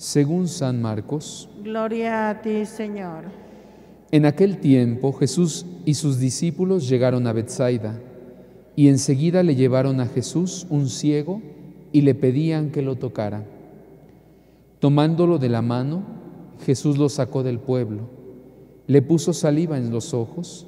Según San Marcos. Gloria a ti, Señor. En aquel tiempo Jesús y sus discípulos llegaron a Betsaida, y enseguida le llevaron a Jesús un ciego y le pedían que lo tocara. Tomándolo de la mano, Jesús lo sacó del pueblo, le puso saliva en los ojos,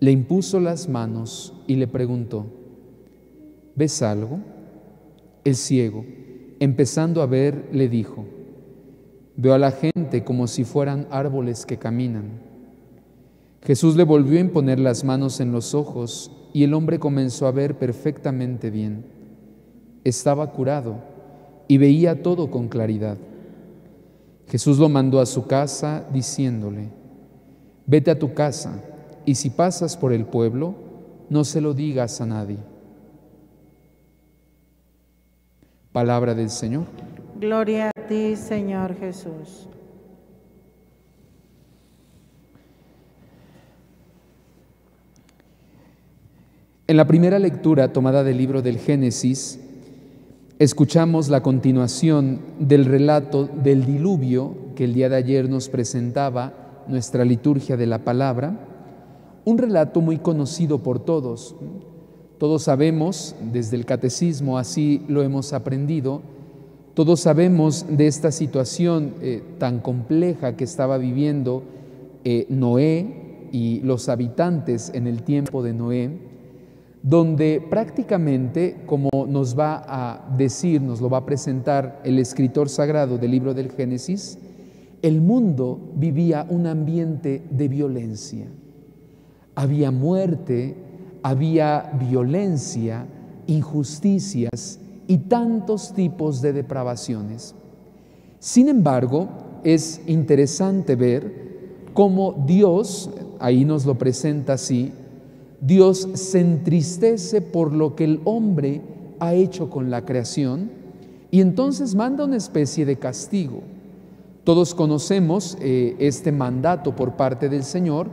le impuso las manos y le preguntó: ¿ves algo? El ciego, empezando a ver, le dijo: veo a la gente como si fueran árboles que caminan. Jesús le volvió a imponer las manos en los ojos y el hombre comenzó a ver perfectamente bien. Estaba curado y veía todo con claridad. Jesús lo mandó a su casa diciéndole: vete a tu casa y si pasas por el pueblo, no se lo digas a nadie. Palabra del Señor. Gloria a ti, Señor Jesús. En la primera lectura tomada del libro del Génesis, escuchamos la continuación del relato del diluvio que el día de ayer nos presentaba nuestra liturgia de la palabra, un relato muy conocido por todos. Todos sabemos, desde el catecismo así lo hemos aprendido, todos sabemos de esta situación tan compleja que estaba viviendo Noé y los habitantes en el tiempo de Noé, donde prácticamente, como nos va a decir, nos lo va a presentar el escritor sagrado del libro del Génesis, el mundo vivía un ambiente de violencia. Había muerte, había violencia, injusticias y tantos tipos de depravaciones. Sin embargo, es interesante ver cómo Dios, ahí nos lo presenta así, Dios se entristece por lo que el hombre ha hecho con la creación y entonces manda una especie de castigo. Todos conocemos este mandato por parte del Señor,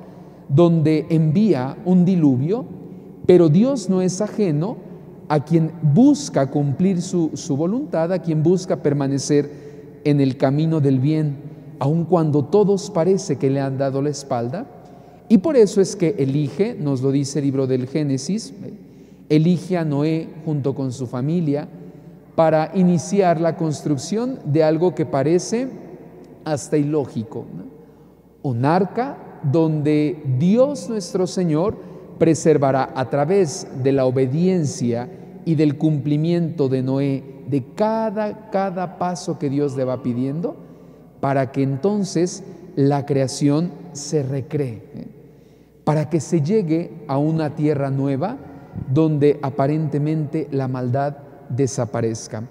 donde envía un diluvio, pero Dios no es ajeno a quien busca cumplir su voluntad, a quien busca permanecer en el camino del bien, aun cuando todos parece que le han dado la espalda. Y por eso es que elige, nos lo dice el libro del Génesis, elige a Noé junto con su familia para iniciar la construcción de algo que parece hasta ilógico, ¿no? Un arca donde Dios nuestro Señor preservará a través de la obediencia y del cumplimiento de Noé de cada paso que Dios le va pidiendo, para que entonces la creación se recree, para que se llegue a una tierra nueva donde aparentemente la maldad desaparezca.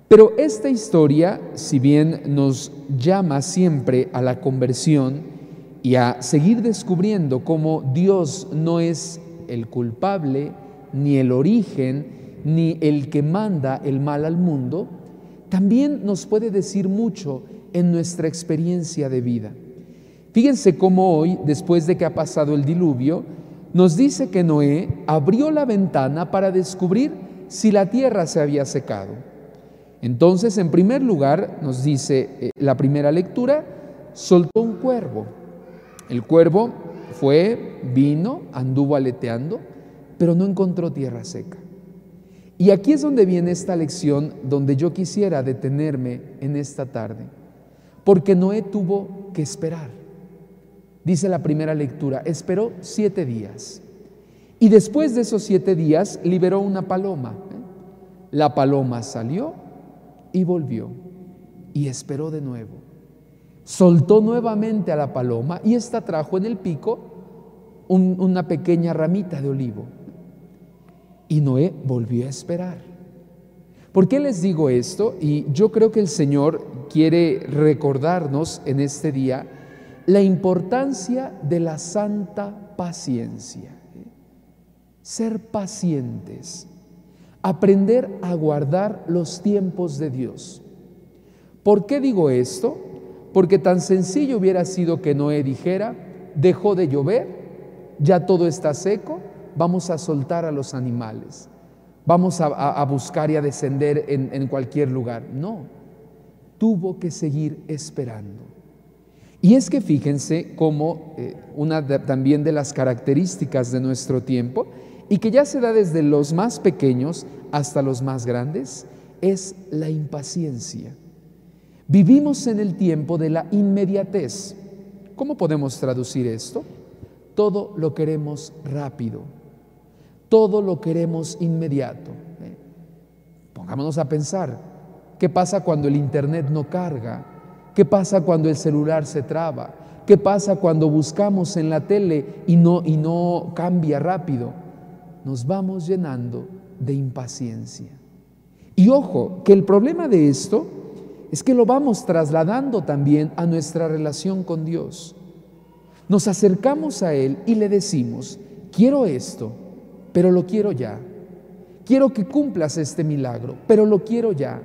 Pero esta historia, si bien nos llama siempre a la conversión y a seguir descubriendo cómo Dios no es el culpable, ni el origen, ni el que manda el mal al mundo, también nos puede decir mucho en nuestra experiencia de vida. Fíjense cómo hoy, después de que ha pasado el diluvio, nos dice que Noé abrió la ventana para descubrir si la tierra se había secado. Entonces, en primer lugar, nos dice la primera lectura, soltó un cuervo. El cuervo vino, anduvo aleteando, pero no encontró tierra seca. Y aquí es donde viene esta lección, donde yo quisiera detenerme en esta tarde, porque Noé tuvo que esperar. Dice la primera lectura, esperó 7 días. Y después de esos 7 días liberó una paloma. La paloma salió y volvió y esperó de nuevo. Soltó nuevamente a la paloma y ésta trajo en el pico una pequeña ramita de olivo. Y Noé volvió a esperar. ¿Por qué les digo esto? Y yo creo que el Señor quiere recordarnos en este día la importancia de la santa paciencia. Ser pacientes, aprender a guardar los tiempos de Dios. ¿Por qué digo esto? Porque tan sencillo hubiera sido que Noé dijera: dejó de llover, ya todo está seco, vamos a soltar a los animales, vamos a buscar y a descender en cualquier lugar. No, tuvo que seguir esperando. Y es que fíjense cómo también de las características de nuestro tiempo, y que ya se da desde los más pequeños hasta los más grandes, es la impaciencia. Vivimos en el tiempo de la inmediatez. ¿Cómo podemos traducir esto? Todo lo queremos rápido, todo lo queremos inmediato. Pongámonos a pensar, ¿qué pasa cuando el internet no carga? ¿Qué pasa cuando el celular se traba? ¿Qué pasa cuando buscamos en la tele y no cambia rápido? Nos vamos llenando de impaciencia. Y ojo, que el problema de esto es que lo vamos trasladando también a nuestra relación con Dios. Nos acercamos a Él y le decimos: quiero esto, pero lo quiero ya. Quiero que cumplas este milagro, pero lo quiero ya.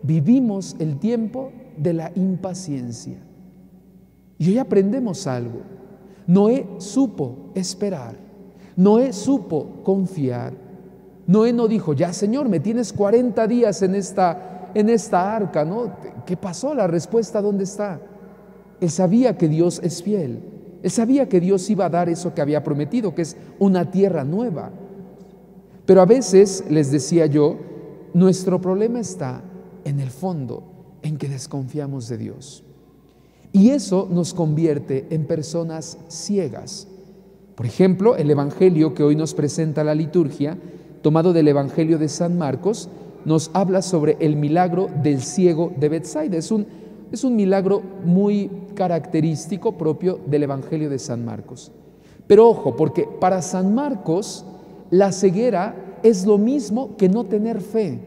Vivimos el tiempo de la impaciencia. Y hoy aprendemos algo. Noé supo esperar. Noé supo confiar. Noé no dijo: ya, Señor, me tienes 40 días en esta arca, ¿no? ¿Qué pasó? La respuesta, ¿dónde está? Él sabía que Dios es fiel. Él sabía que Dios iba a dar eso que había prometido, que es una tierra nueva. Pero a veces, les decía yo, nuestro problema está en el fondo, en que desconfiamos de Dios. Y eso nos convierte en personas ciegas. Por ejemplo, el evangelio que hoy nos presenta la liturgia, tomado del evangelio de San Marcos, nos habla sobre el milagro del ciego de Betsaida. Es un milagro muy característico propio del evangelio de San Marcos. Pero ojo, porque para San Marcos la ceguera es lo mismo que no tener fe.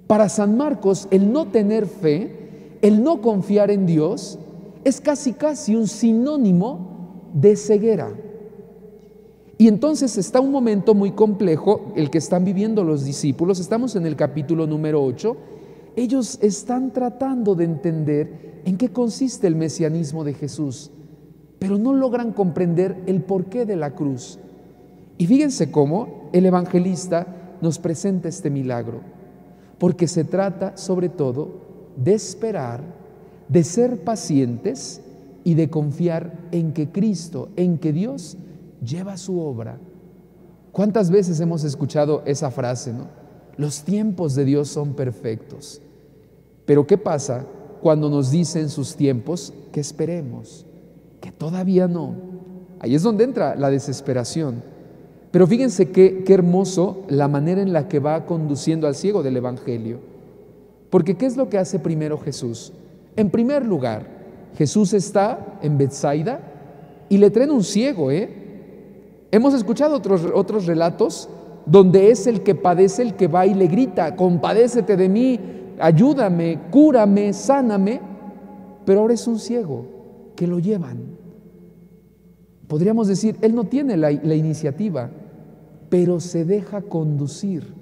Para San Marcos el no tener fe, el no confiar en Dios, es casi un sinónimo de ceguera. Y entonces está un momento muy complejo el que están viviendo los discípulos. Estamos en el capítulo número 8. Ellos están tratando de entender en qué consiste el mesianismo de Jesús, pero no logran comprender el porqué de la cruz. Y fíjense cómo el evangelista nos presenta este milagro, porque se trata sobre todo de esperar, de ser pacientes y de confiar en que Cristo, en que Dios lleva su obra. ¿Cuántas veces hemos escuchado esa frase, no? Los tiempos de Dios son perfectos. Pero ¿qué pasa cuando nos dicen sus tiempos que esperemos, que todavía no? Ahí es donde entra la desesperación. Pero fíjense qué hermoso la manera en la que va conduciendo al ciego del evangelio. Porque ¿qué es lo que hace primero Jesús? En primer lugar, Jesús está en Betsaida y le traen un ciego, Hemos escuchado otros relatos donde es el que padece, el que va y le grita: compadécete de mí, ayúdame, cúrame, sáname. Pero ahora es un ciego que lo llevan. Podríamos decir, él no tiene la iniciativa, pero se deja conducir.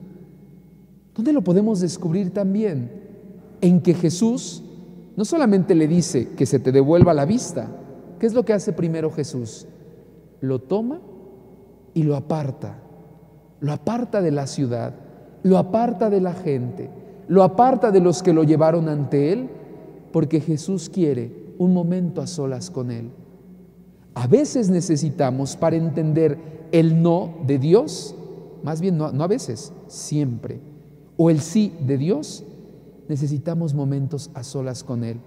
¿Dónde lo podemos descubrir también? En que Jesús no solamente le dice que se te devuelva la vista. ¿Qué es lo que hace primero Jesús? Lo toma y lo aparta de la ciudad, lo aparta de la gente, lo aparta de los que lo llevaron ante él, porque Jesús quiere un momento a solas con él. A veces necesitamos, para entender el no de Dios, más bien no a veces, siempre, o el sí de Dios, necesitamos momentos a solas con él,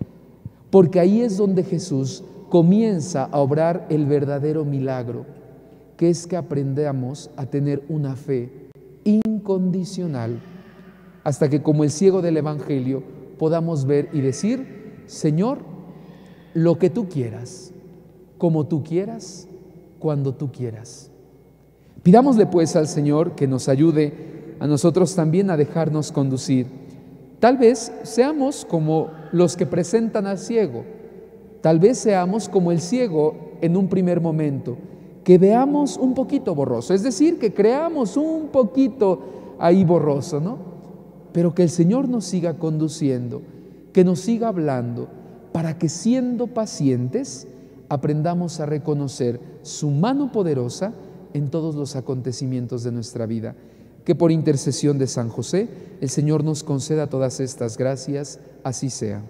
porque ahí es donde Jesús comienza a obrar el verdadero milagro, que es que aprendamos a tener una fe incondicional, hasta que, como el ciego del evangelio, podamos ver y decir: Señor, lo que tú quieras, como tú quieras, cuando tú quieras. Pidámosle pues al Señor que nos ayude a nosotros también a dejarnos conducir. Tal vez seamos como los que presentan al ciego, tal vez seamos como el ciego en un primer momento, que veamos un poquito borroso, es decir, que creamos un poquito ahí borroso, ¿no? Pero que el Señor nos siga conduciendo, que nos siga hablando, para que, siendo pacientes, aprendamos a reconocer su mano poderosa en todos los acontecimientos de nuestra vida. que por intercesión de San José, el Señor nos conceda todas estas gracias, así sea.